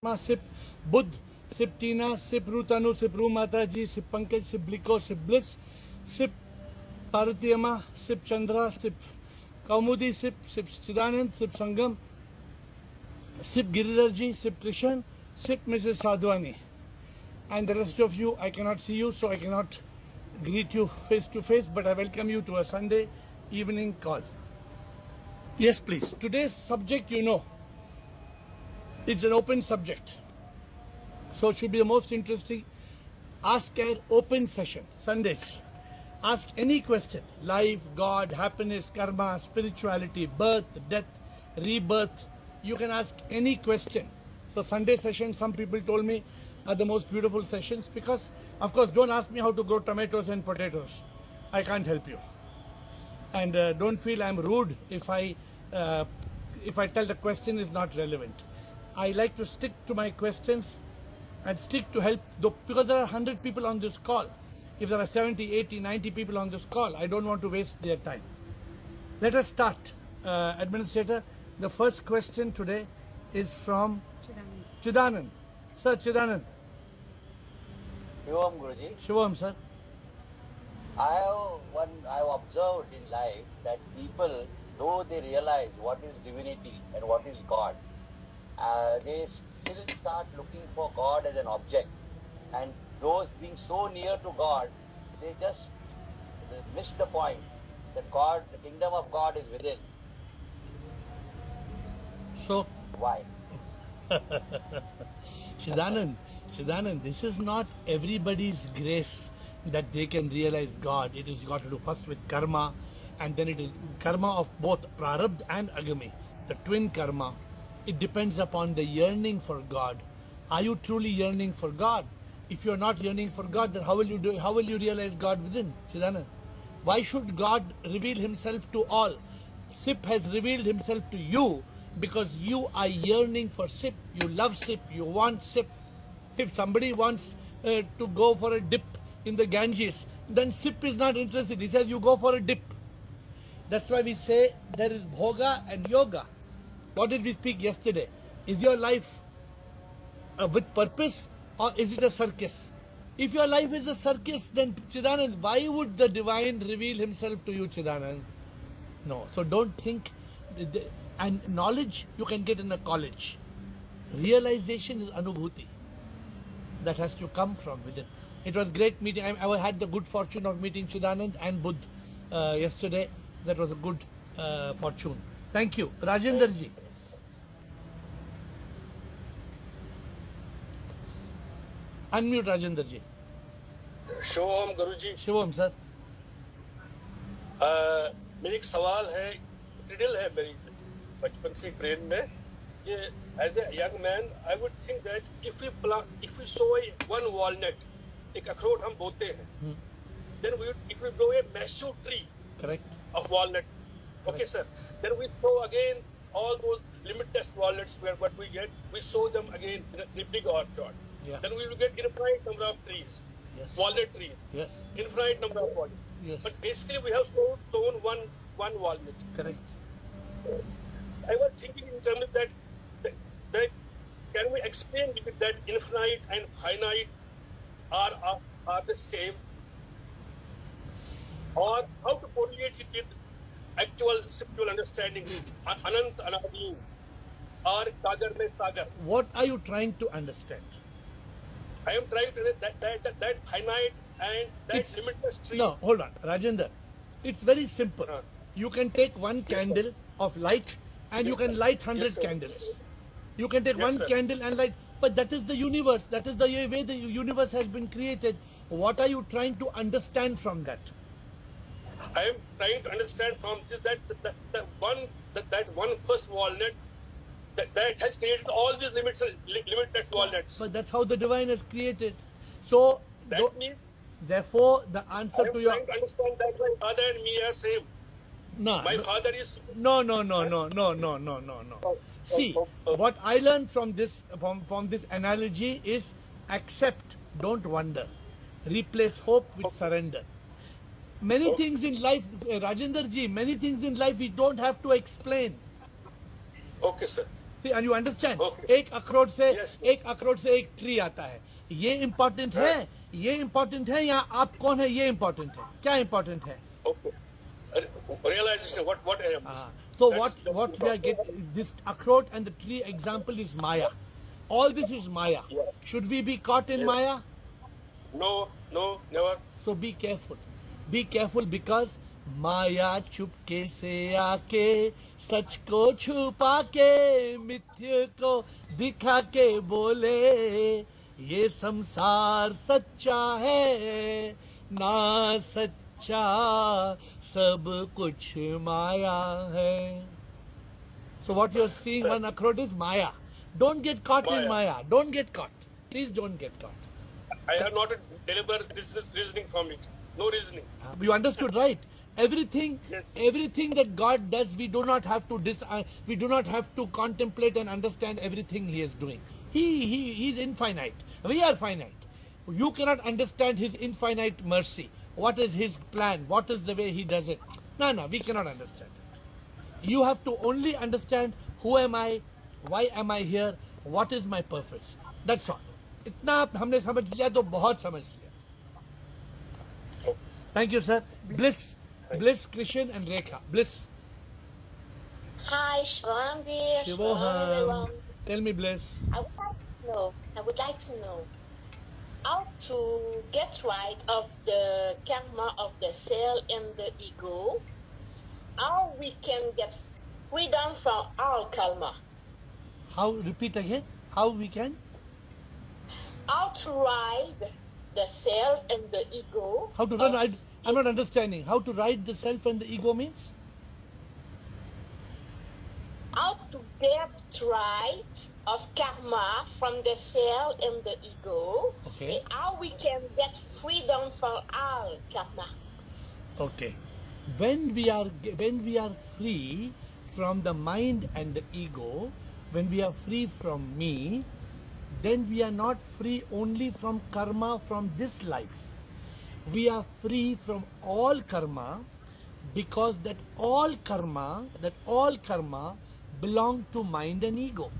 Atma, Sip Buddh, Sip Tina, Sip Rutanu, Sip Ru Mataji, Sip Pankaj, Sip Bliko, Sip Bliss, Sip Paratiyama, Sip Chandra, Sip Kaumudi, Sip Chidanand, Sip Sangam, Sip Giridharji, Sip Krishan, Sip Mrs. Sadhwani. And the rest of you, I cannot see you, so I cannot greet you face to face, but I welcome you to a Sunday evening call. Yes, please. Today's subject, you know, it's an open subject. So it should be the most interesting. Ask AiR open session, Sundays. Ask any question. Life, God, happiness, karma, spirituality, birth, death, rebirth. You can ask any question. So Sunday sessions, some people told me, are the most beautiful sessions because, of course, don't ask me how to grow tomatoes and potatoes. I can't help you. And don't feel I'm rude if I tell the question is not relevant. I like to stick to my questions and stick to help, because there are 100 people on this call. If there are 70, 80, 90 people on this call, I don't want to waste their time. Let us start. Administrator, the first question today is from Chidanand. Sir, Chidanand. Shivam Guruji. Shivam, sir. I've observed in life that people, though they realize what is divinity and what is God, they still start looking for God as an object. And those being so near to God, they just miss the point that God, the kingdom of God is within. So, Why? Chidanand, this is not everybody's grace that they can realize God. It is got to do first with karma, and then it is karma of both prarabdha and agami, the twin karma. It depends upon the yearning for God. Are you truly yearning for God? If you are not yearning for God, then how will you realize God within? Chidanand, why should God reveal himself to all? Sip has revealed himself to you because you are yearning for Sip. You love Sip. You want Sip. If somebody wants to go for a dip in the Ganges, then Sip is not interested. He says you go for a dip. That's why we say there is bhoga and yoga. What did we speak yesterday? Is your life with purpose or is it a circus? If your life is a circus, then Chidanand, why would the divine reveal himself to you, Chidanand? No. So don't think. And knowledge you can get in a college. Realization is anubhuti. That has to come from within. It was great meeting. I had the good fortune of meeting Chidanand and Buddh yesterday. That was a good fortune. Thank you. Rajendra ji. Unmute Rajendra ji. Shivam Guruji. Shivam sir. मेरी एक सवाल है, riddle है मेरी बचपन से brain में कि as a young man I would think that if we sow one walnut, एक अखरोट हम बोते हैं, then it will grow a massive tree. Correct. Of walnuts. Okay, sir. Then we sow again all those limitless walnuts where what we get, we sow them again in a big orchard. Yeah. Then we will get infinite number of trees. Yes. Walnut trees. Yes. Infinite number of walnuts. Yes. But basically we have sown one walnut. Correct. I was thinking in terms of that can we explain that infinite and finite are the same, or how to correlate it with actual spiritual understanding, Anant Anadi or Sagar mein Sagar? What are you trying to understand? I am trying to say that finite and that limitless tree. No, hold on, Rajendra. It's very simple. You can take one candle of light and you can light 100 candles. You can take one candle and light, but that is the universe. That is the way the universe has been created. What are you trying to understand from that? I am trying to understand from this that one first walnut that has created all these limitless walnuts. But that's how the divine has created. So That means therefore the answer I am to your trying to understand that my father and me are same. no, My father is no. See, what I learned from this analogy is accept, don't wonder. Replace hope with surrender. Many things in life, Rajendra ji, many things in life we don't have to explain. okay, sir. See, and you understand? Okay. एक अखरोट से Yes. एक tree आता है. ये important है. ये important है या आप कौन है ये इम्पोर्टेंट है. क्या इम्पोर्टेंट है? Okay. Realization. What I am. So That is what we are getting, this akhroat and the tree example is Maya. All this is Maya. Yeah. Should we be caught in Yes. Maya? No, never. So be careful. Be careful because माया चुपके से आके सच को छुपा के मिथ्य को दिखा के बोले ये संसार सच्चा है ना सच्चा सब कुछ माया है. So what you're seeing one akhroat is Maya. Don't get caught in Maya. Don't get caught. Please don't get caught. I have not a deliberate reasoning from it. No reasoning. You understood, right? Everything, Yes. everything that God does, we do not have to contemplate and understand everything He is doing. He is infinite. We are finite. You cannot understand His infinite mercy. What is His plan? What is the way He does it? No, we cannot understand it. You have to only understand who am I, why am I here, what is my purpose. That's all. इतना हमने समझ लिया तो बहुत समझ लिया. Thank you, sir. Bliss, Krishan and Rekha. Bliss. Hi, Shivam dear. Shivam, everyone. Tell me, Bliss. I would like to know how to get right of the karma of the self and the ego. How we can get freedom from our karma. How? Repeat again. How we can? How to ride the self and the ego. How to run? I'm not understanding. How to ride the self and the ego means? How to get right of karma from the self and the ego. Okay. And how we can get freedom from our karma. Okay. When we are free from the mind and the ego, when we are free from me, then we are not free only from karma from this life. We are free from all karma because that all karma belong to mind and ego.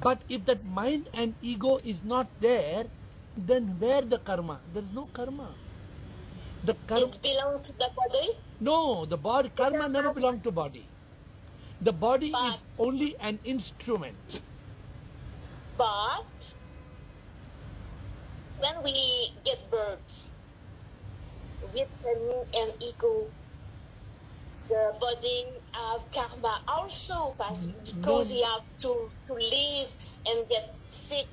But if that mind and ego is not there, then where the karma? There is no karma. The karma. It belongs to the body. No, the body karma never belongs to body. The body But- is only an instrument. But when we get birth with an ego, the body have karma also because you have to live and get sick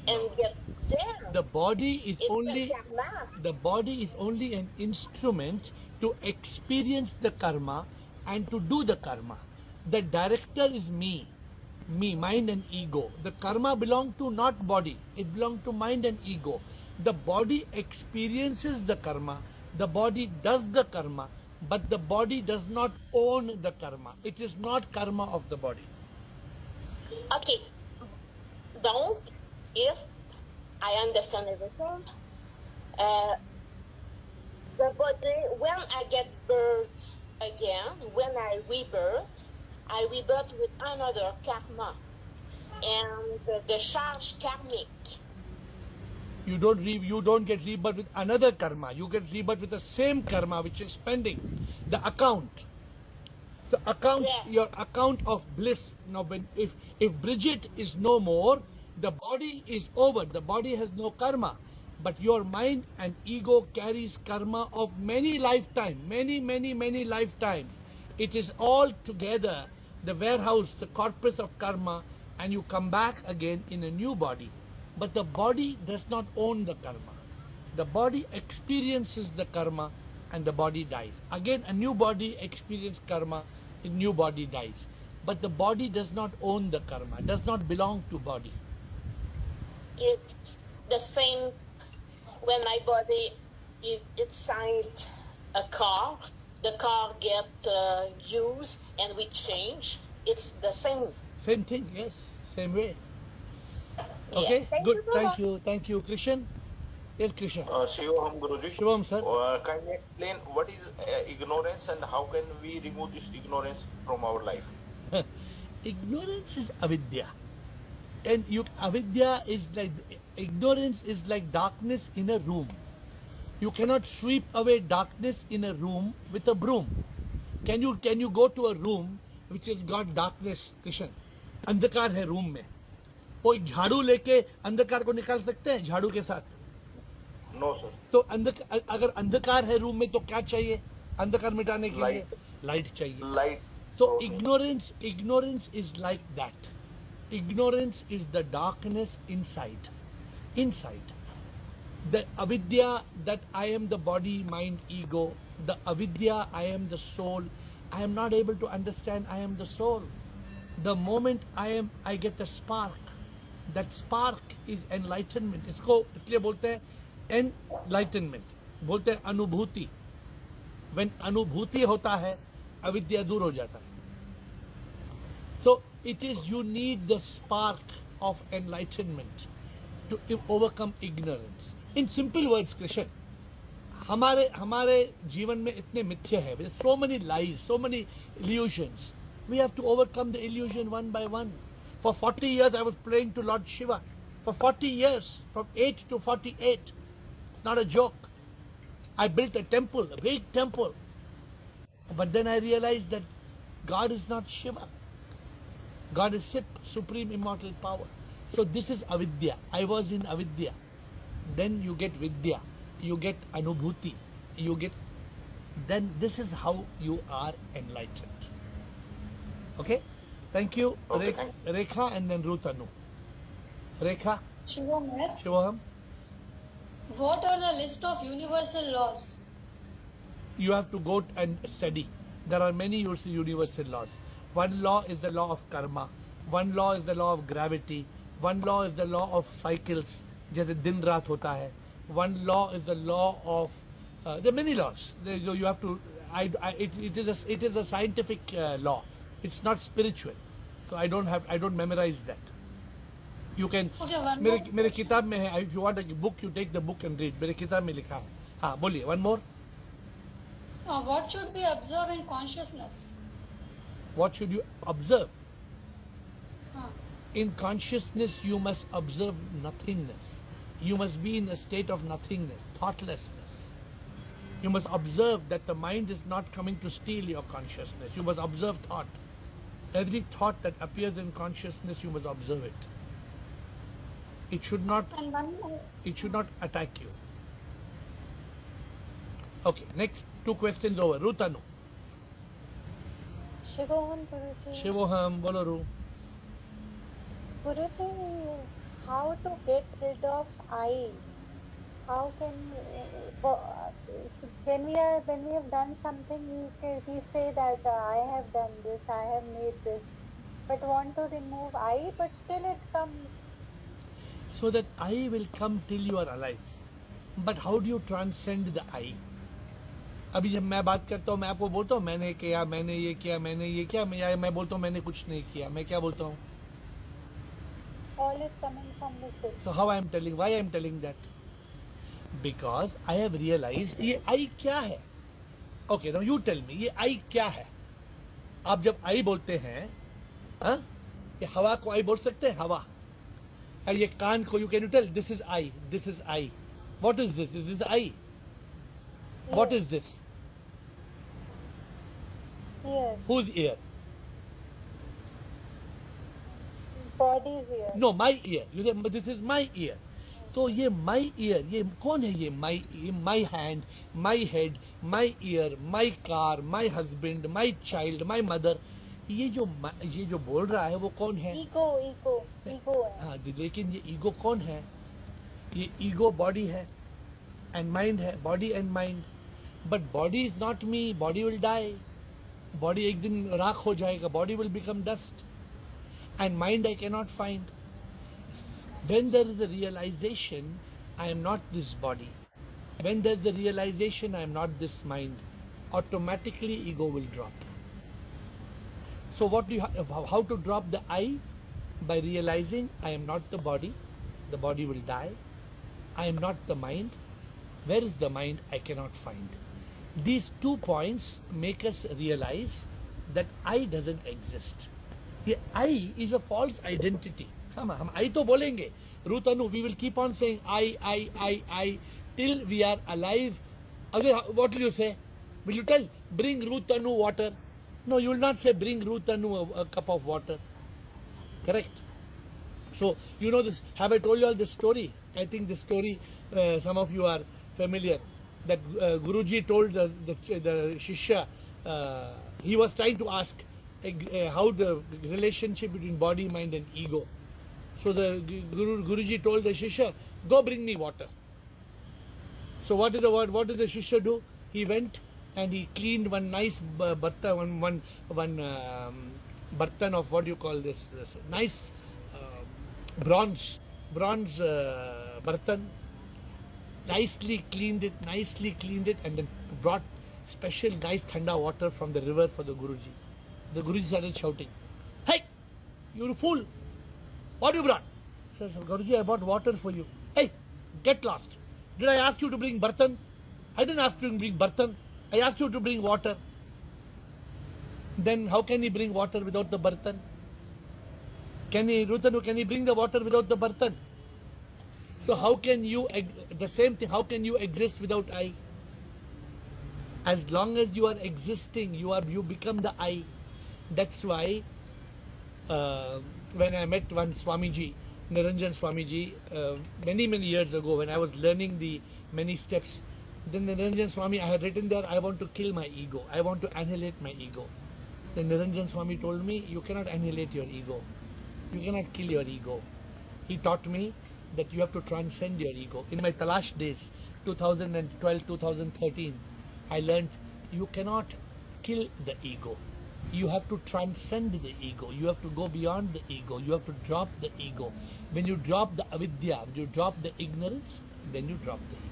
and get there. The body is It's only the karma. the body is only an instrument to experience the karma and to do the karma. The director is me, mind and ego. The karma belongs to not body, it belongs to mind and ego. The body experiences the karma, the body does the karma, but the body does not own the karma. It is not karma of the body. Okay, donc if I understand everything, the body, when I get birth again, when I rebirth with another karma, and the charge karmic. You don't get rebirth with another karma. You get rebirth with the same karma which is pending. The account. So Yes. your account of bliss. Now, if Bridget is no more, the body is over. The body has no karma. But your mind and ego carries karma of many lifetimes, many lifetimes. It is all together, the warehouse, the corpus of karma, and you come back again in a new body. But the body does not own the karma. The body experiences the karma and the body dies. Again, a new body experiences karma, a new body dies. But the body does not own the karma, does not belong to body. It's the same when my body it signed a car. The car get used and we change. It's the same. Same thing, yes, same way. Yeah. Okay, Thank good. you so Thank much. you. Thank you, Krishan. Yes, Krishan. Shivam Guruji. Shivam, sir. Can you explain what is ignorance and how can we remove this ignorance from our life? Ignorance is avidya. And avidya is like, ignorance is like darkness in a room. You cannot sweep away darkness in a room with a broom. Can you go to a room which has got darkness, Kishan? अंधकार है room में, वो एक झाड़ू लेके अंधकार को निकाल सकते हैं झाड़ू के साथ? No sir. तो अगर अंधकार है रूम में तो क्या चाहिए अंधकार मिटाने के लिए? लाइट चाहिए. Light. So Okay. ignorance is like that. Ignorance is the darkness inside. The avidya, that I am the body, mind, ego. The avidya, I am the soul. I am not able to understand I am the soul. The moment I get the spark. That spark is enlightenment. इसको इसलिए बोलते हैं enlightenment. बोलते हैं अनुभूति. When अनुभूति होता है, अविद्या दूर हो जाता है. So it is, you need the spark of enlightenment to overcome ignorance. In simple words, Krishan, हमारे जीवन में इतने मिथ्या है. There are so many lies, so many illusions. We have to overcome the illusion one by one. For 40 years I was praying to Lord Shiva. For 40 years, from 8 to 48. It's not a joke. I built a temple, a big temple. But then I realized that God is not Shiva. God is supreme immortal power. So this is avidya. I was in avidya. Then you get vidya. You get anubhuti. You get... Then this is how you are enlightened. Okay? Thank you. Okay, thank Rekha and then Ruth Anu. Rekha, Shivam, Shivam. what are the list of universal laws? You have to go and study. There are many universal laws. One law is the law of karma. One law is the law of gravity. One law is the law of cycles. जैसे दिन रात होता है. One law is the law of... there are many laws. You have to... it is a scientific law. It's not spiritual. So I don't memorize that. You can... Okay, one मेरे more किताब में है. If you want a book, you take the book and read. मेरे किताब में लिखा है. हाँ, बोलिए. One more. What should we observe in consciousness? What should you observe? Huh. In consciousness, you must observe nothingness. You must be in a state of nothingness, thoughtlessness. You must observe that the mind is not coming to steal your consciousness. You must observe thought. Every thought that appears in consciousness, you must observe it. It should not And one more. attack you. Okay, next 2 questions over. Rutanu. Shivoham Guruji. Shivoham, bolo Ru. Guruji, how to get rid of I? How can when we have done something, we say that I have done this, I have made this, but want to remove I, but still it comes. So that I will come till you are alive. But how do you transcend the I? अभी जब मैं बात करता हूँ, मैं आपको बोलता हूँ मैंने किया, मैंने ये किया, मैं बोलता हूँ मैंने कुछ नहीं किया, मैं क्या बोलता हूँ? All is coming from within. So why I am telling that? Because I have realized ये I क्या है? Okay, now you tell me, ये I क्या है? आप जब I बोलते हैं, हाँ? ये हवा को I बोल सकते हैं, हवा. ये कान को, can you tell, this is I, this is I. What is this? This is I. What is this? Ear. Whose ear? Body is ear. No, my ear. You say, this is my ear. तो ये my ear, ये कौन है ये my hand, my head, my ear, my car, my husband, my child, my mother. ये जो बोल रहा है वो कौन है? Ego है. हाँ, लेकिन ये ego कौन है? ये ego body है and mind है, body and mind. But body is not me. Body will die. Body एक दिन राख हो जाएगा. Body will become dust. And mind I cannot find. When there is a realization, I am not this body. When there is the realization, I am not this mind. Automatically ego will drop. So what do you how to drop the I? By realizing I am not the body. The body will die. I am not the mind. Where is the mind? I cannot find. These 2 points make us realize that I doesn't exist. The I is a false identity. हम I तो बोलेंगे. Rutanu, we will keep on saying I till we are alive. Again, what will you say? Will you tell, bring Rutanu water? No, you will not say, bring Rutanu a cup of water. Correct? So, you know this, have I told you all this story? I think this story, some of you are familiar, that Guruji told the Shishya, he was trying to ask how the relationship between body, mind and ego. So the Guruji told the Shishya, go bring me water. So what did the Shishya do? He went and he cleaned one nice bartan, one bartan of what do you call this nice bronze bartan, nicely cleaned it, and then brought special nice thanda water from the river for the Guruji. The Guruji started shouting, hey, you fool, what you brought? He said, Guruji, I brought water for you. Hey, get lost. Did I ask you to bring bartan? I didn't ask you to bring bartan. I asked you to bring water. Then how can he bring water without the bartan? Can he bring the water without the bartan? So how can you, the same thing, how can you exist without I? As long as you are existing, you become the I. That's why when I met one Swamiji, Niranjan Swamiji, many years ago when I was learning the many steps, then Niranjan Swami, I had written there, I want to kill my ego. I want to annihilate my ego. Then Niranjan Swami told me, you cannot annihilate your ego. You cannot kill your ego. He taught me that you have to transcend your ego. In my Talash days, 2012, 2013, I learned you cannot kill the ego. You have to transcend the ego. You have to go beyond the ego. You have to drop the ego. When you drop the avidya, when you drop the ignorance, then you drop the ego.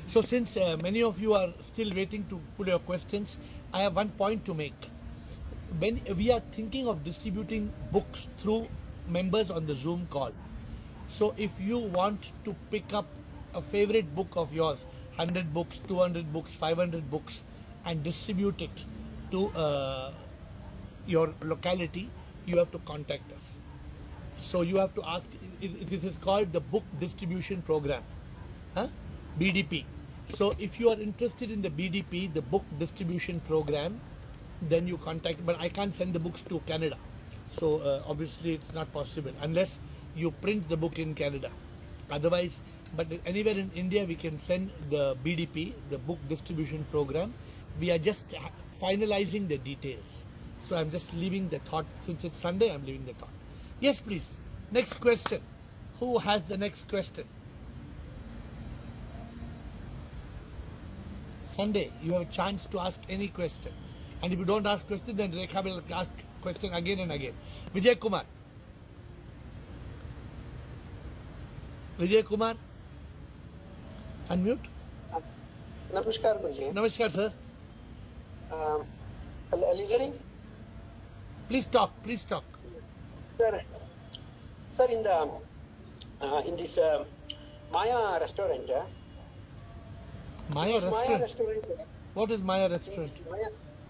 So since many of you are still waiting to put your questions, I have one point to make. When we are thinking of distributing books through members on the Zoom call, so if you want to pick up a favorite book of yours, 100 books, 200 books, 500 books, and distribute it to your locality, you have to contact us. So you have to ask, this is called the Book Distribution Program, BDP. So if you are interested in the BDP, the Book Distribution Program, then you contact, but I can't send the books to Canada. So obviously it's not possible unless you print the book in Canada. Otherwise, but anywhere in India we can send the BDP, the Book Distribution Program. We are just finalizing the details. So I'm just leaving the thought. Since it's Sunday, I'm leaving the thought. Yes, please. Next question. Who has the next question? Sunday, you have a chance to ask any question. And if you don't ask question, then Rekha will ask question again and again. Vijay Kumar. Vijay Kumar. Unmute. Namaskar, Guruji. Namaskar, sir. Listening? Please talk. Please talk. Sir, in this Maya restaurant. Maya restaurant. Maya restaurant. What is Maya restaurant?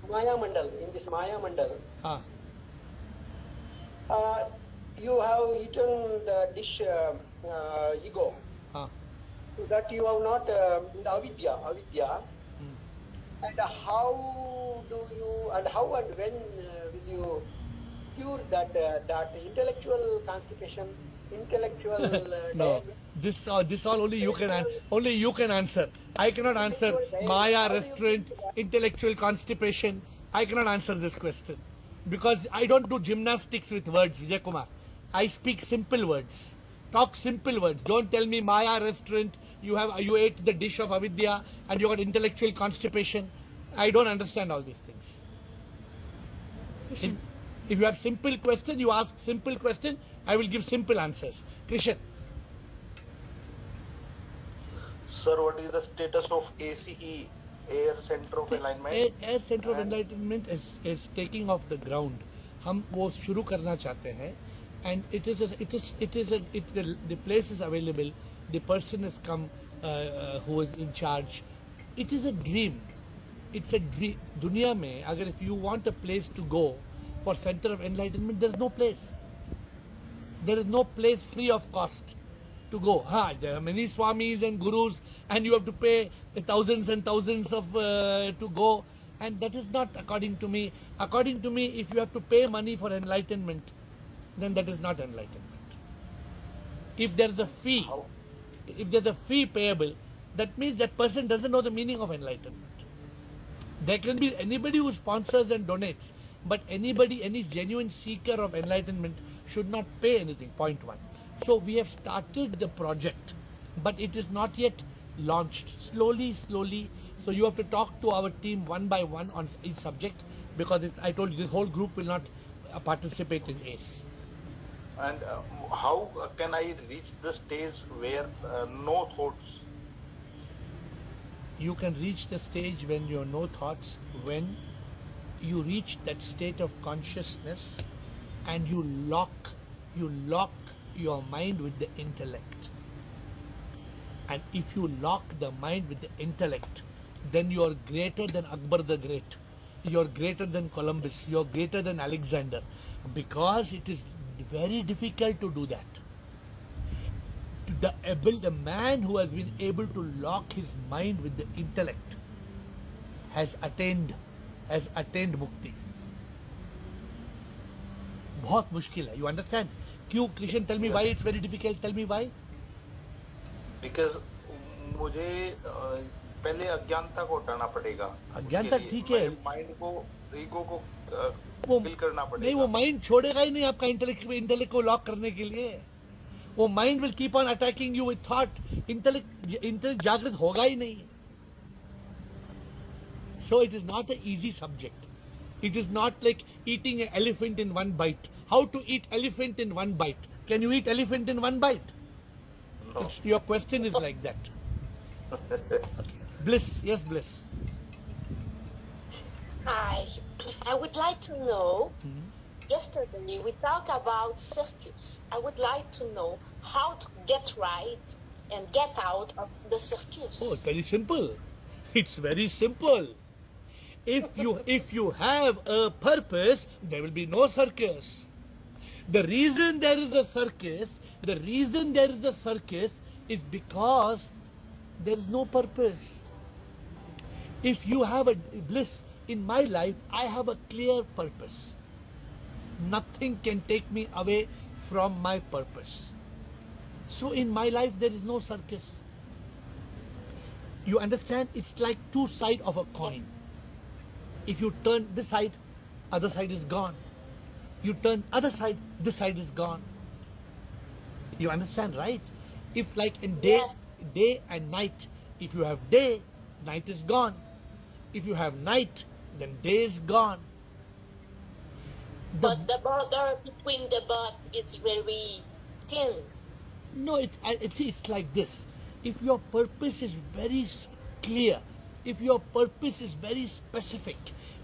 Maya Mandal. In this Maya Mandal. Ah. You have eaten the dish ego. Ah. That you have not the avidya. And how and when will you cure that intellectual constipation, intellectual No, this all only you can answer. I cannot answer Maya restaurant, intellectual constipation. I cannot answer this question because I don't do gymnastics with words, Vijay Kumar. I speak simple words. Talk simple words. Don't tell me Maya restaurant, you ate the dish of avidya and you got intellectual constipation. I don't understand all these things. If you have simple question, you ask simple question, I will give simple answers. Krishan. Sir, what is the status of ACE, AiR Center of Alignment? AiR Center of Enlightenment is taking off the ground. हम वो शुरू करना चाहते हैं, and the place is available. The person has come who is in charge. It is a dream. It's a dream. दुनिया में अगर if you want a place to go for center of enlightenment, there is no place. There is no place free of cost to go. There are many swamis and gurus, and you have to pay thousands and thousands of to go, and that is not according to me. According to me, if you have to pay money for enlightenment, then that is not enlightenment. If there is a fee, if there is a fee payable, that means that person doesn't know the meaning of enlightenment. There can be anybody who sponsors and donates, but anybody, any genuine seeker of enlightenment should not pay anything, point one. So we have started the project, but it is not yet launched. Slowly. So you have to talk to our team one by one on each subject, because I told you, this whole group will not participate in ACE. And how can I reach the stage where no thoughts? You can reach the stage when you have no thoughts, when you reach that state of consciousness and you lock your mind with the intellect. And if you lock the mind with the intellect, then you are greater than Akbar the Great. You are greater than Columbus. You are greater than Alexander. Because it is very difficult to do that. The man who has been able to lock his mind with the intellect has attained mukti. बहुत मुश्किल है. You understand? क्यों? Krishan, tell me why it's very difficult. Tell me why. Because मुझे पहले अज्ञानता को हटाना पड़ेगा. अज्ञानता ठीक है. माइंड को, ईगो को किल करना पड़ेगा. नहीं, वो माइंड छोड़ेगा ही नहीं आपका इंटेलेक्ट को लॉक करने के लिए. वो mind will keep on attacking you with thought. Intellect जागृत होगा ही नहीं. So it is not an easy subject. It is not like eating an elephant in one bite. How to eat elephant in one bite? Can you eat elephant in one bite? No. Your question is like that. Okay. Bliss, yes, Bliss. I would like to know, yesterday we talked about circus. I would like to know how to get right and get out of the circus. Oh, it's very simple. It's very simple. If you have a purpose, there will be no circus. The reason there is a circus is because there is no purpose. If you have a bliss, in my life, I have a clear purpose. Nothing can take me away from my purpose. So in my life, there is no circus. You understand? It's like two sides of a coin. If you turn this side, other side is gone. You turn other side, this side is gone. You understand, right? If like in day and night, if you have day, night is gone. If you have night, then day is gone. But the border between the both is very thin. No, it's like this. If your purpose is very clear, if your purpose is very specific,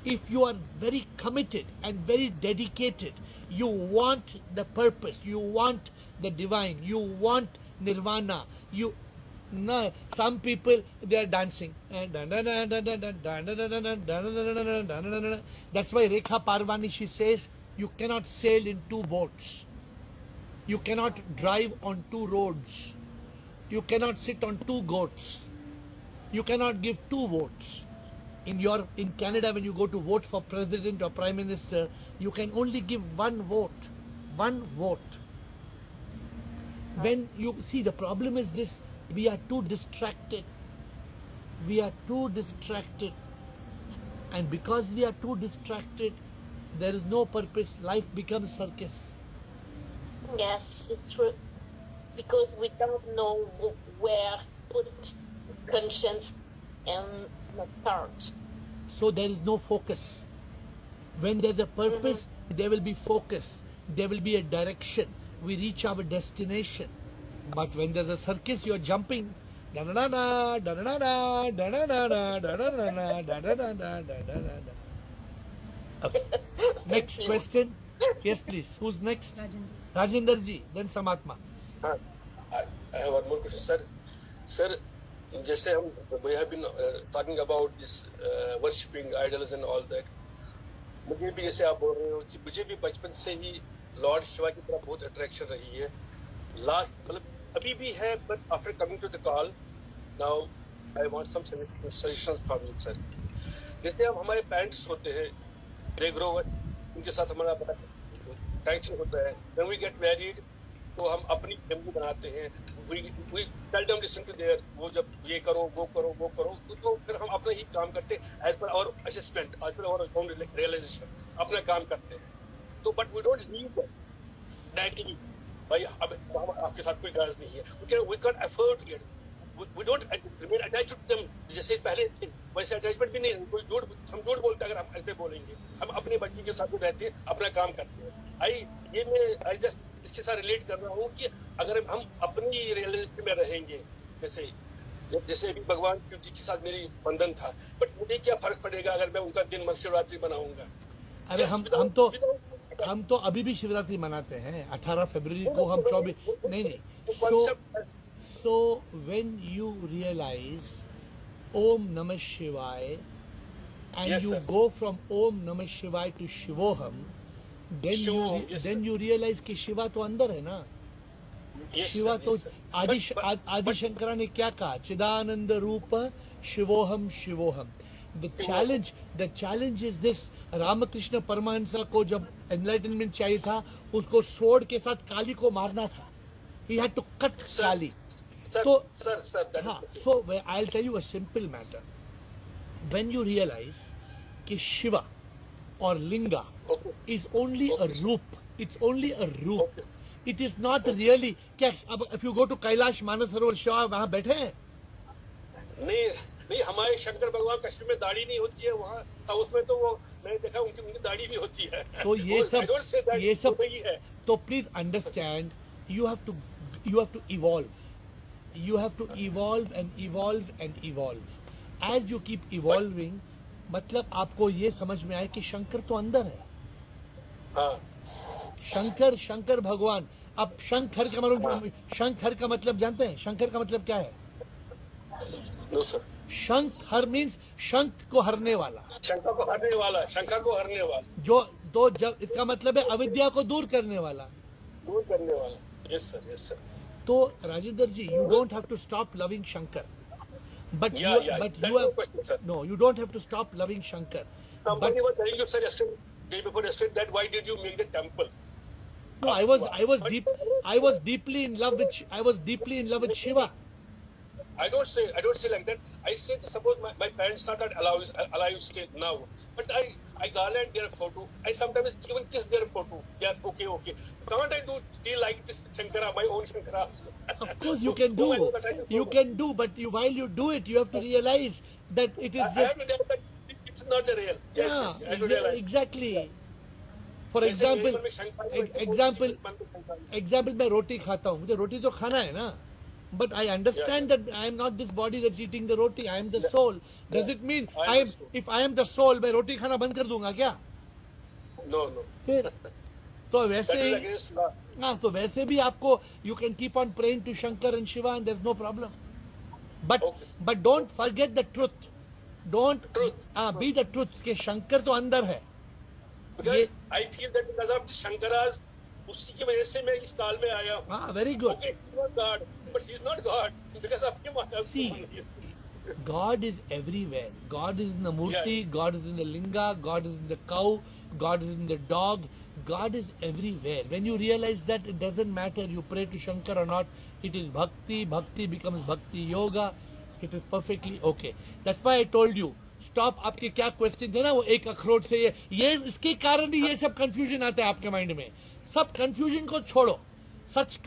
if you are very committed and very dedicated, you want the purpose, you want the divine, you want nirvana, some people, they are dancing. That's why Rekha Parvani, she says, you cannot sail in two boats. You cannot drive on two roads. You cannot sit on two goats. You cannot give two votes. In Canada, when you go to vote for president or prime minister, you can only give one vote. One vote. When you see, the problem is this: we are too distracted. We are too distracted, and because we are too distracted, there is no purpose. Life becomes circus. Yes, it's true. Because we don't know where put conscience and the thought. So there is no focus. When there's a purpose, there will be focus. There will be a direction. We reach our destination. But when there's a circus, you're jumping. Okay. Next question. Yes, please. Who's next? Rajendra ji, then Samatma. I have one more question, sir. Sir, जैसे we have been talking about this worshipping idols and all that. मुझे भी जैसे आप बोल रहे हो, मुझे भी बचपन से ही लॉर्ड शिवा की तरफ बहुत अट्रैक्शन रही है। लास्ट मतलब अभी भी है, but after coming to the call now I want some suggestions from you sir. जैसे अब हमारे पेरेंट्स होते हैं, दे ग्रो अप, उनके साथ हमारा बड़ा कनेक्शन होता है। व्हेन वी गेट मैरिड तो हम अपनी फैमिली बनाते हैं, we seldom listen to their, वो जब ये करो वो करो वो करो, तो फिर हम अपना ही काम करते हैं as per our assessment, as per our own realisation, अपना काम करते हैं। तो but we don't leave directly, भाई अब आपके साथ कोई गर्ज नहीं है, we can afford it, we don't remain attached to them जैसे पहले थे, वैसे अटैचमेंट भी नहीं। कोई हम झूठ बोलते हैं अगर हम ऐसे बोलेंगे। हम अपने बच्चे के साथ रहते हैं, अपना काम करते हैं। मैं जस्ट इसके साथ रिलेट कर रहा हूँ कि अगर हम अपनी रियलिटी में रहेंगे, जैसे अभी भगवान शिव जी के साथ मेरी बंधन था, बट मुझे क्या फर्क पड़ेगा अगर मैं उनका दिन शिवरात्रि बनाऊंगा। अरे हम तो अभी भी शिवरात्रि मनाते हैं 18 फरवरी को। हम 24 नहीं so when you realize Om Namah Shivaya and Yes, you sir. go from Om Namah Shivaya to Shivoham, then you realize कि शिवा तो अंदर है ना। शिवा तो आदि शंकरा ने क्या कहा, चिदानंद रूप शिवोहम शिवोहम। The challenge is this, Ramakrishna Paramahansa को जब एनलाइटनमेंट चाहिए था, उसको स्वॉर्ड के साथ काली को मारना था। He had to cut काली। तो हाँ, so I'll tell you a simple matter. When you realize कि शिवा और लिंगा is only a roop, it's only a roop. It is not really क्या अब if you go to Kailash Mansarovar Shiva वहाँ बैठे हैं? नहीं, हमारे शंकर भगवान कश्मीर में दाढ़ी नहीं होती है, वहाँ साउथ में तो वो मैंने देखा उनकी दाढ़ी भी होती है। तो ये सब वही है। तो please understand, you have to evolve. You have to evolve and evolve and evolve. As you keep evolving, मतलब आपको ये समझ में आए कि शंकर तो अंदर है। हाँ। शंकर भगवान। अब शंकर का मतलब जानते हैं? शंकर का मतलब क्या है? No sir. शंकर मीन्स शंख को हरने वाला, शंका को हरने वाला। जो तो जब इसका मतलब है अविद्या को दूर करने वाला। Yes sir. तो राजेंद्र जी, you don't have to stop loving Shankar, but you don't have to stop loving Shankar. Somebody was telling you, sir, day before yesterday, that why did you make the temple? No, I was deeply in love with Shiva. I don't say like that. I say suppose my parents are not alive still now, but I garland their photo. I sometimes even kiss their photo. Yeah, okay. Can't I do like this Shankara, my own Shankara? Of course you can do, but while you do it, you have to realize that it is just. It's not the real. Yes, I have to realize. Exactly. For example, मैं रोटी खाता हूँ, मुझे रोटी तो खाना है ना, but I understand that I am not this body that's eating the roti. I am the soul. Does it mean if I am the soul, मैं रोटी खाना बंद कर दूंगा क्या? No. फिर तो वैसे भी आपको you can keep on praying to Shankar and Shiva and there's no problem. But don't forget the truth. Don't be the truth कि शंकर तो अंदर है। Because I feel that because of Shankara's, उसी की वजह से मैं इस काल में आया हूँ। Very good. Okay, he was God, but he is not God because of him. See, God is everywhere. God is in the murti, God is in the linga, God is in the cow, God is in the dog. God is everywhere. When you realize that, it doesn't matter you pray to Shankar or not. It is bhakti. Bhakti becomes bhakti yoga. It is perfectly okay. That's why I told you. Stop. आपके क्या question थे ना, वो एक अखरोट से ये इसके कारण ही ये सब कंफ्यूजन आता है आपके माइंड में। सब कंफ्यूजन को छोड़ो, सच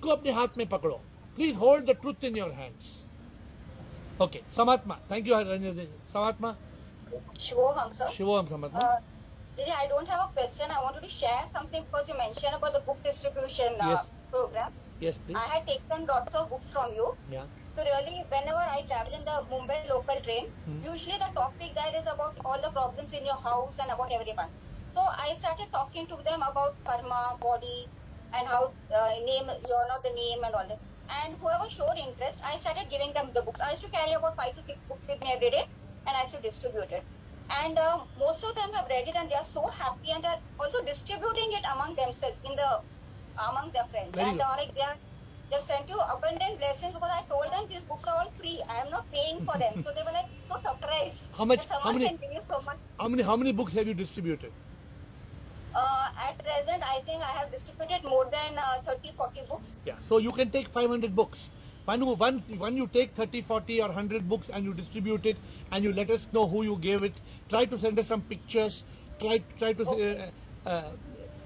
को अपने हाथ में पकड़ो। Please hold the truth in your hands. Okay, समात्मा। Thank you Ranjan. समात्मा। शिवोहम समात्मा। I don't have a question. I wanted to share something because you mentioned about the book distribution program. Yes, please. I had taken lots of books from you. Yeah. So really, whenever I travel in the Mumbai local train, usually the topic there is about all the problems in your house and about everyone. So I started talking to them about karma, body, and how the name and all that. And whoever showed interest, I started giving them the books. I used to carry about 5 to 6 books with me every day, and I used to distribute it. And most of them have read it and they are so happy and they're also distributing it among themselves among their friends. Very And good. like they've sent you abundant blessings because I told them these books are all free. I am not paying for them. So they were like so surprised. How much? That someone How many? can give so much. How many books have you distributed? At present, I think I have distributed more than 30-40 books. Yeah. So you can take 500 books. When you take 30, 40 or 100 books and you distribute it and you let us know who you gave it, try to send us some pictures. Try to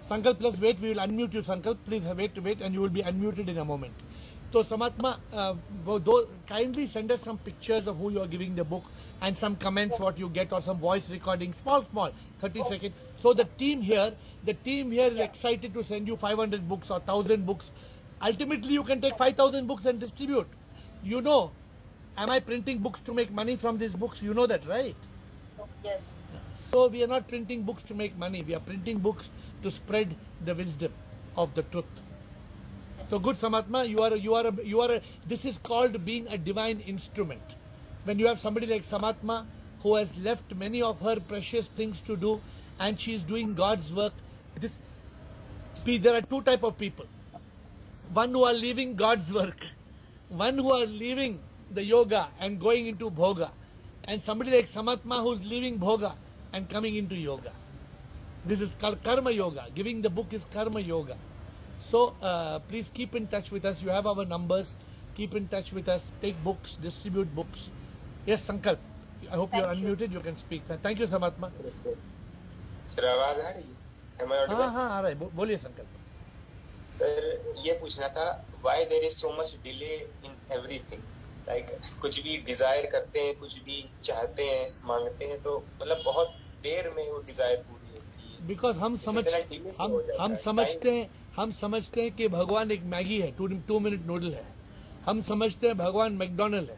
Sankalp, plus wait, we will unmute you, Sankalp. Please wait and you will be unmuted in a moment. So Samatma, kindly send us some pictures of who you are giving the book and some comments what you get or some voice recording, small, 30 seconds. So the team here is excited to send you 500 books or 1000 books. Ultimately, you can take 5,000 books and distribute. You know, am I printing books to make money from these books? You know that, right? Yes. So we are not printing books to make money. We are printing books to spread the wisdom of the truth. So good, Samatma, this is called being a divine instrument. When you have somebody like Samatma who has left many of her precious things to do and she is doing God's work, there are two type of people. One who are leaving God's work, one who are leaving the yoga and going into bhoga, and somebody like Samatma who's leaving bhoga and coming into yoga. This is called karma yoga. Giving the book is karma yoga. So please keep in touch with us. You have our numbers. Keep in touch with us. Take books, distribute books. Yes, Sankalp. I hope you are unmuted. You can speak. Thank you, Samatma. Sir आवाज आ रही है? Am I audible? हाँ आ रहा है. बोलिए संकल्प. Sir ये पूछना था why there is so much delay in everything, like कुछ भी डिजायर करते हैं, कुछ भी चाहते हैं, मांगते हैं तो मतलब बहुत देर में वो डिजायर पूरी होती है. Because हम समझते हैं कि भगवान एक मैगी है, 2 मिनट नूडल है. हम समझते हैं भगवान मैकडोनल्ड है.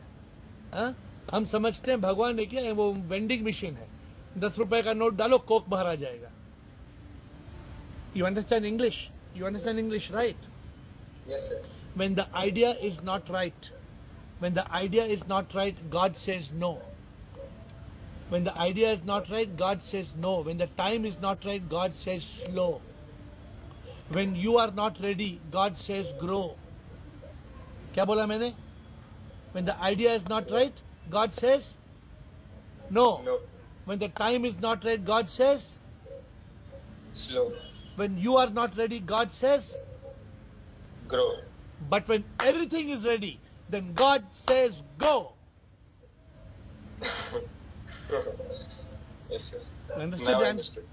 हाँ? हम समझते हैं भगवान एक वो वेंडिंग मशीन है. 10 रुपए का नोट डालो, कोक बाहर आ जाएगा. You understand English? You understand English, right? Yes, sir. When the idea is not right, God says no. When the idea is not right, God says no. When the time is not right, God says slow. When you are not ready, God says grow. क्या बोला मैंने? When the idea is not right, God says no. No. When the time is not right, God says Slow. when you are not ready, God says Grow. but when everything is ready, then God says go. Yes, sir. Understood? Now I Then? understood.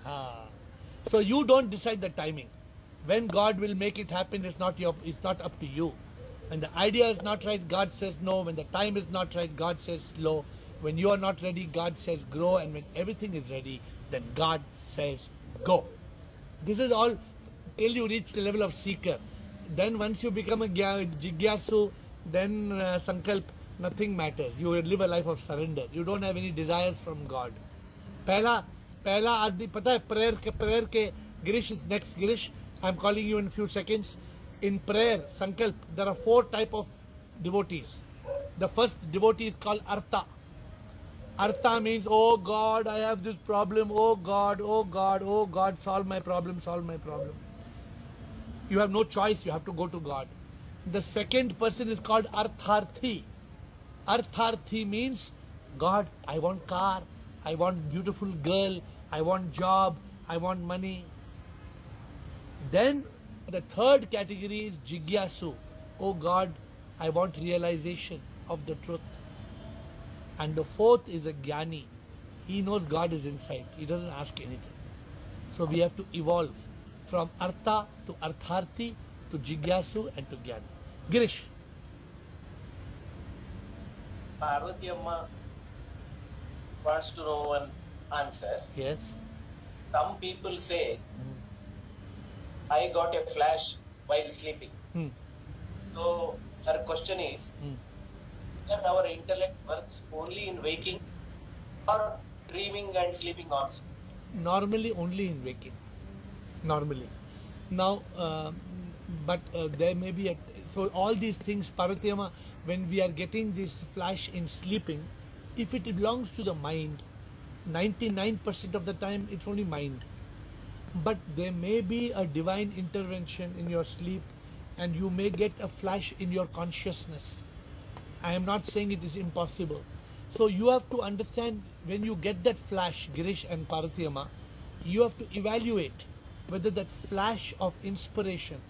So you don't decide the timing. When God will make it happen, it's not up to you. When the idea is not right, God says no. When the time is not right, God says slow. When you are not ready, God says grow. And when everything is ready, then God says go. This is all till you reach the level of seeker. Then once you become a jigyasu, then sankalp, nothing matters. You will live a life of surrender. You don't have any desires from God. पहला आदमी पता है prayer के Girish is next. Girish, I'm calling you in a few seconds. In prayer, Sankalp, there are 4 types of devotees. The first devotee is called Artha. Artha means, oh God, I have this problem. Oh God, oh God, oh God, solve my problem, solve my problem. You have no choice, you have to go to God. The second person is called Artharthi. Artharthi means, God, I want car, I want beautiful girl, I want job, I want money. Then the third category is Jigyasu. Oh God, I want realization of the truth. And the fourth is a Jnani. He knows God is inside. He doesn't ask anything. So we have to evolve from Artha to Artharthi to Jigyasu and to Jnani. Girish. Parvati Amma wants to know one answer. Yes. Some people say, I got a flash while sleeping. So her question is, whether our intellect works only in waking or dreaming and sleeping also? Normally only in waking. Normally. Now, but there may be so all these things, Parvati Amma, when we are getting this flash in sleeping, if it belongs to the mind, 99% of the time it's only mind. But there may be a divine intervention in your sleep and you may get a flash in your consciousness. I am not saying it is impossible. So you have to understand, when you get that flash, Girish and Paratiyama, you have to evaluate whether that flash of inspiration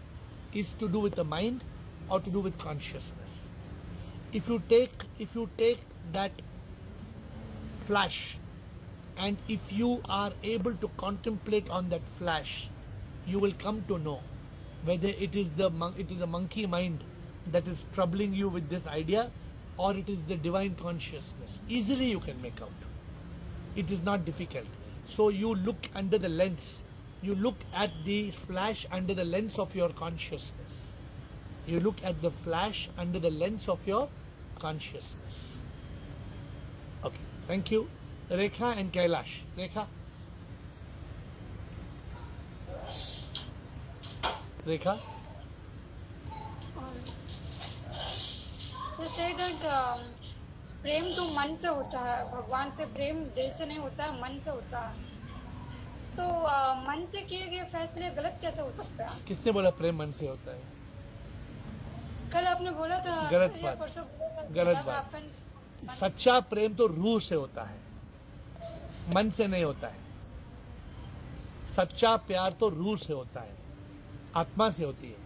is to do with the mind or to do with consciousness. If you take that flash, and if you are able to contemplate on that flash, you will come to know whether it is the monkey mind that is troubling you with this idea, or it is the divine consciousness. Easily you can make out. It is not difficult. So you look under the lens. You look at the flash under the lens of your consciousness. You look at the flash under the lens of your consciousness. Okay, thank you. Rekha and Kailash. Rekha? Rekha? You say that प्रेम तो मन से होता है, भगवान से प्रेम दिल से नहीं होता है, मन से होता है. तो मन से किए गए फैसले गलत कैसे हो सकते हैं? किसने बोला प्रेम मन से होता है? कल आपने बोला था. गलत बात. गलत बात. सच्चा प्रेम तो रूह से होता है, मन से नहीं होता है. सच्चा प्यार तो रूह से होता है, आत्मा से होती है.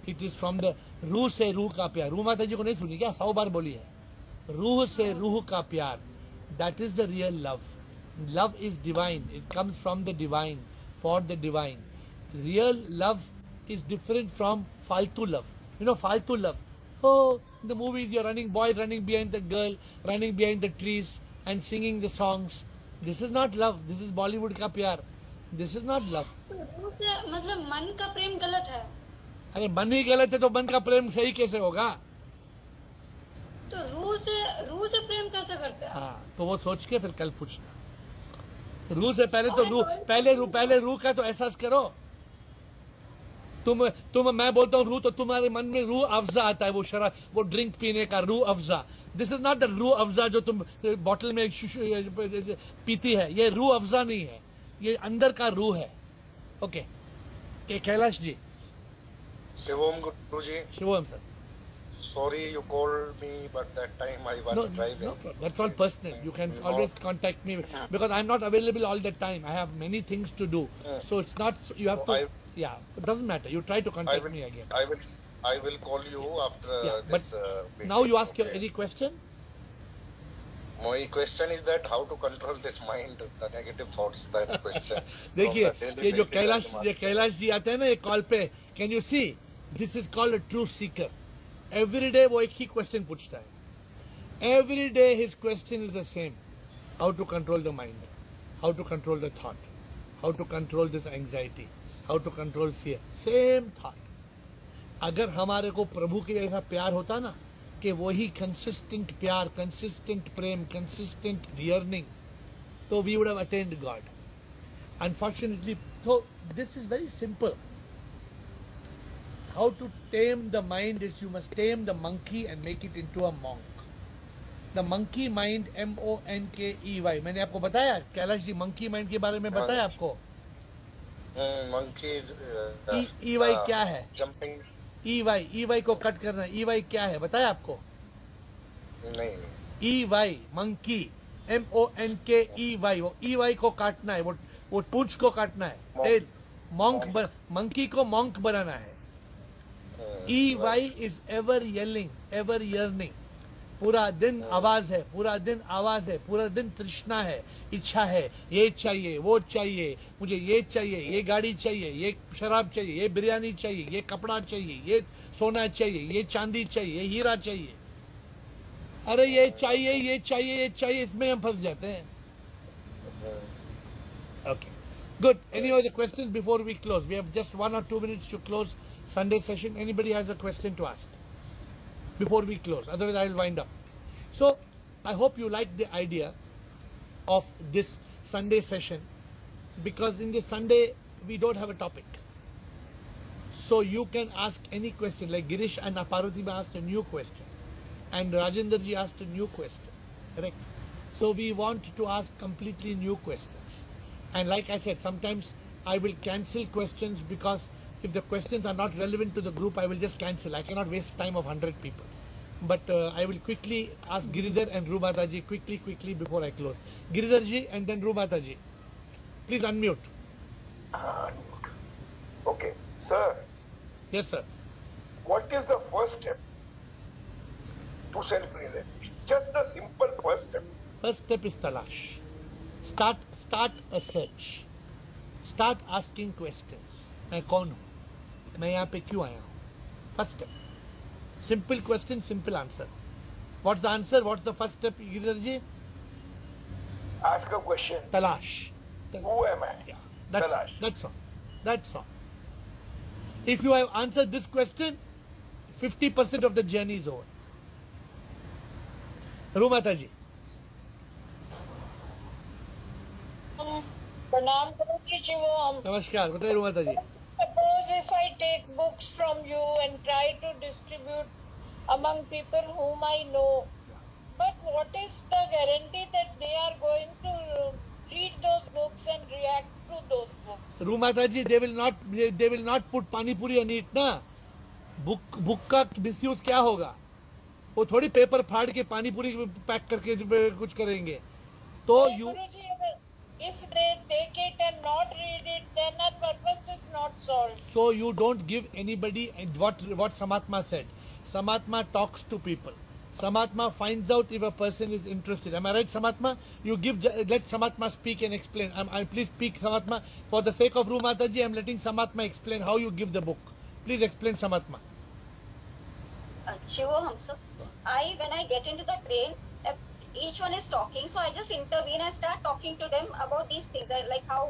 इट इज फ्रॉम द रूह से रूह का प्यार. रूह माता जी को नहीं सुनी क्या? 100 बार बोली है. रूह से रूह का प्यार, that is the real love. Love is divine. It comes from the divine for the divine. Real love is different from फालतू love. You know, faltu love. Oh, in the movies you're running, boy running behind the girl, running behind the trees and singing the songs. This is not love. This is Bollywood ka pyar. This is not love. मतलब मन का प्रेम गलत है. अरे मन ही गलत है तो मन का प्रेम सही कैसे होगा? तो रूह से प्रेम कैसे करते हैं? हाँ, तो वो सोच के फिर कल पूछना. रूह से पहले तो पहले रूह का तो एहसास करो. मैं बोलता हूँ रूह, तो तुम्हारे मन में रूह अफ़ज़ा आता है, वो शराब, वो ड्रिंक पीने का Rooh Afza. This is not the Rooh Afza जो तुम बॉटल में पीती है. ये रूह अफ़ज़ा नहीं है, ये अंदर का रूह है. Okay. Kailash ji. Shivam Guru ji. Shivam sir. Sorry you called me, but that time I was driving. No, that's all personal. You can always contact me because I'm not available all the time. I have many things to do. So it's not, you have to, yeah, it doesn't matter. You try to contact me again. I will call you after this. But now you ask any question? My question is that how to control this mind, the negative thoughts, that question. देखिए, ये जो कैलाश जी आते हैं ना ये call पे, can you see? This is called a true seeker. Every day वो एक ही क्वेश्चन पूछता है. Every day his question is the same. How to control the mind? How to control the thought? How to control this anxiety? How to control fear? Same thought. अगर हमारे को प्रभु के जैसा प्यार होता ना, कि वही consistent प्यार, consistent प्रेम, consistent yearning, तो we would have attained God. Unfortunately, so this is very simple. How to tame the mind is you must tame the monkey and make it into a monk. The monkey mind, MONKEY. मैंने आपको बताया Kailash ji, monkey mind के बारे में बताया आपको. Monkey EY क्या है? Jumping. EY को कट करना. EY क्या है बताया आपको? नहीं. EY monkey, MONKEY. वो EY को काटना है, वो पूंछ को काटना है. टेल. monkey को monk बनाना है. EY is ever yelling, ever yearning. पूरा दिन आवाज है, पूरा दिन आवाज है, पूरा दिन तृष्णा है, इच्छा है. ये चाहिए, वो चाहिए, मुझे ये चाहिए, ये गाड़ी चाहिए, ये शराब चाहिए, ये बिरयानी चाहिए, ये कपड़ा चाहिए, ये सोना चाहिए, ये चांदी चाहिए, ये हीरा चाहिए. अरे ये चाहिए, ये चाहिए, ये चाहिए, इसमें हम फंस जाते हैं. Okay, good. Any other questions before we close? We have just 1 or 2 minutes to close Sunday session. Anybody has a question to ask before we close? Otherwise, I will wind up. So, I hope you like the idea of this Sunday session, because in this Sunday we don't have a topic. So you can ask any question. Like Girish and Parvati asked a new question, and Rajendra ji asked a new question. Correct? So we want to ask completely new questions. And like I said, sometimes I will cancel questions because if the questions are not relevant to the group, I will just cancel. I cannot waste time of 100 people. But I will quickly ask Giridhar and Rumataji quickly before I close. Giridharji and then Rumataji. Please unmute. Okay. Sir, Yes, sir. what is the first step to self-realization? Just the simple first step. First step is talash. Start a search. Start asking questions. मैं कौन हूँ? मैं यहाँ पे क्यों आया हूँ? First step. Simple question, simple answer. What's the answer? What's the first step, Giridharji? Ask a question. Talash. Who am I? Yeah, Talash. that's all. That's all. If you have answered this question, 50% of the journey is over. Rumataji. Pranam Guruji Jivam. Namaskar. बताइए Rumataji. Suppose if I take books from you and try to distribute among people whom I know, but what is the guarantee that they are going to read those books and react to those books? Rumataji, they will not put pani puri in it ना. Book का misuse क्या होगा? वो थोड़ी paper फाड़ के पानी पूरी पैक करके कुछ करेंगे. तो you. Guruji, if they take it and not read it, then our purpose is not solved. So you don't give anybody, and what Samatma said. Samatma talks to people. Samatma finds out if a person is interested. Am I right, Samatma? You give, let Samatma speak and explain. Please speak, Samatma. For the sake of Rumataji, I am letting Samatma explain how you give the book. Please explain, Samatma. Shivoham, sir. When I get into the train, each one is talking, so I just intervene and start talking to them about these things, like how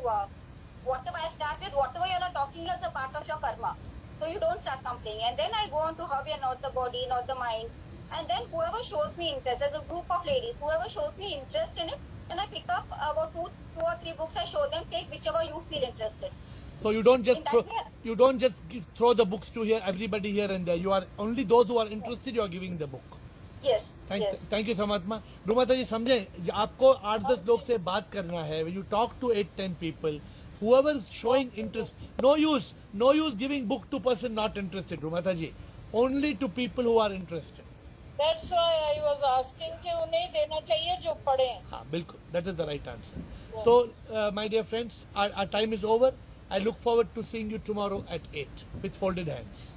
whatever I start with, whatever you are talking is a part of your karma. So you don't start complaining, and then I go on to how we are not the body, not the mind, and then whoever shows me interest, as a group of ladies, whoever shows me interest in it, then I pick up about two or three books. I show them, take whichever you feel interested. So you don't just throw the books to everybody here and there. You are only those who are interested. You are giving the book. Yes. Thank you, Samatma. Rumata ji, समझे आपको 8-10 लोग से बात करना है. When you talk to 8-10 people, whoever is showing interest, no use giving book to person not interested. Rumata ji, only to people who are interested. That's why I was asking कि उन्हें देना चाहिए जो पढ़ें. हाँ, बिल्कुल. That is the right answer. So, my dear friends, our time is over. I look forward to seeing you tomorrow at 8 with folded hands.